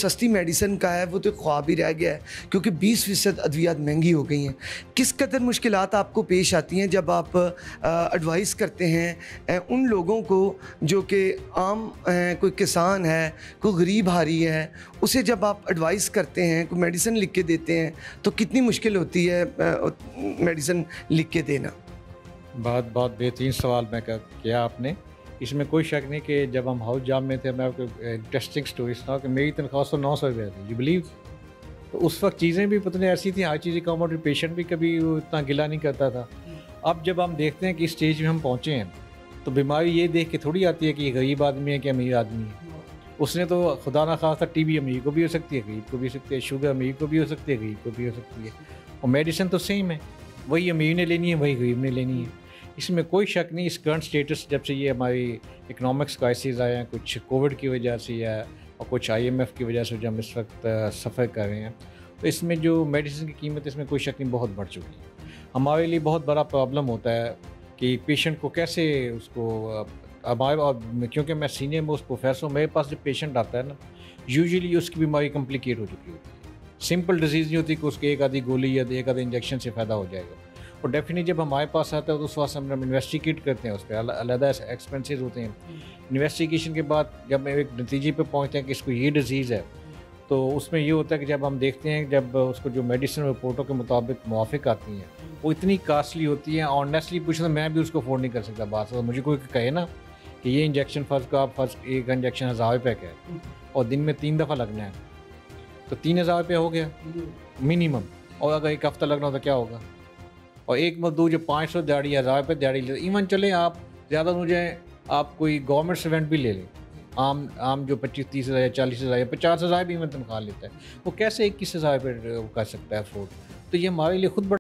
सस्ती मेडिसिन का है वो तो ख्वाब ही रह गया है, क्योंकि 20% अद्वियात महंगी हो गई हैं। किस कदर मुश्किलात आपको पेश आती हैं जब आप एडवाइस करते हैं उन लोगों को जो कि आम कोई किसान है, कोई गरीब हारी है, उसे जब आप एडवाइस करते हैं, कोई मेडिसिन लिख के देते हैं, तो कितनी मुश्किल होती है मेडिसिन लिख के देना? बहुत बहुत बेहतरीन सवाल मैं किया आपने। इसमें कोई शक नहीं कि जब हम हाउस जॉब में थे, मैं आपको इंटरेस्टिंग स्टोरी सुनाऊँ कि मेरी तनख्वाह 900 रुपये थी, यू बिलीव। तो उस वक्त चीज़ें भी पता नहीं ऐसी थी, हर चीज़ें कम और पेशेंट भी कभी वो इतना गिला नहीं करता था। अब जब हम देखते हैं कि इस स्टेज में हम पहुँचे हैं, तो बीमारी ये देख के थोड़ी आती है कि ये गरीब आदमी है कि अमीर आदमी है। उसने तो खुदा ना खास्ता टीबी अमीर को भी हो सकती है, गरीब को भी हो सकती है, शुगर अमीर को भी हो सकती है, गरीब को भी हो सकती है, और मेडिसिन तो सेम है, वही अमीर ने लेनी है, वही गरीब ने लेनी है। इसमें कोई शक नहीं। इस करंट स्टेटस जब से ये हमारी इकोनॉमिक्स क्राइसिस आए हैं, कुछ कोविड की वजह से है और कुछ IMF की वजह से जो हम इस वक्त सफ़र कर रहे हैं, तो इसमें जो मेडिसिन की कीमत, इसमें कोई शक नहीं बहुत बढ़ चुकी है। हमारे लिए बहुत बड़ा प्रॉब्लम होता है कि पेशेंट को कैसे उसको हमारे, क्योंकि मैं सीनियर मोस्ट प्रोफेसर हूँ, मेरे पास जब पेशेंट आता है ना, यूजुअली उसकी बीमारी कम्प्लिकेट हो चुकी होती है। सिंपल डिजीज़ नहीं होती कि उसके एक आधी गोली या एक आधे इंजेक्शन से फ़ायदा हो जाएगा। और डेफिनेटली जब हमारे पास आता है तो उस वक्त हम इन्वेस्टिगेट करते हैं, उस पर अलग एक्सपेंसेस होते हैं। इन्वेस्टिगेशन के बाद जब हम एक नतीजे पे पहुंचते हैं कि इसको ये डिजीज़ है, तो उसमें ये होता है कि जब हम देखते हैं, जब उसको जो मेडिसिन रिपोर्टों के मुताबिक मुआफिक आती हैं, वो इतनी कास्टली होती हैं। ऑनेस्टली पूछे तो मैं भी उसको अफोर्ड नहीं कर सकता। बात तो मुझे कोई कहे ना कि ये इंजेक्शन फर्स्ट एक इंजेक्शन 1000 रुपये का है और दिन में 3 दफ़ा लगना है, तो 3000 रुपये हो गया मिनिमम। और अगर एक हफ़्ता लगना हो तो क्या होगा? और एक मजदूर जो 500 दिहाड़ी 1000 रुपये दिहाड़ी ले, इवन चले आप ज़्यादा मुझे आप कोई गवर्नमेंट सर्वेंट भी ले लें, आम जो 25-30 हज़ार या 40 हज़ार या 50 हज़ार भी इवन तनख्वाह लेता है, वो कैसे 21 हज़ार रुपये कर सकता है अफोर्ड? तो ये हमारे लिए खुद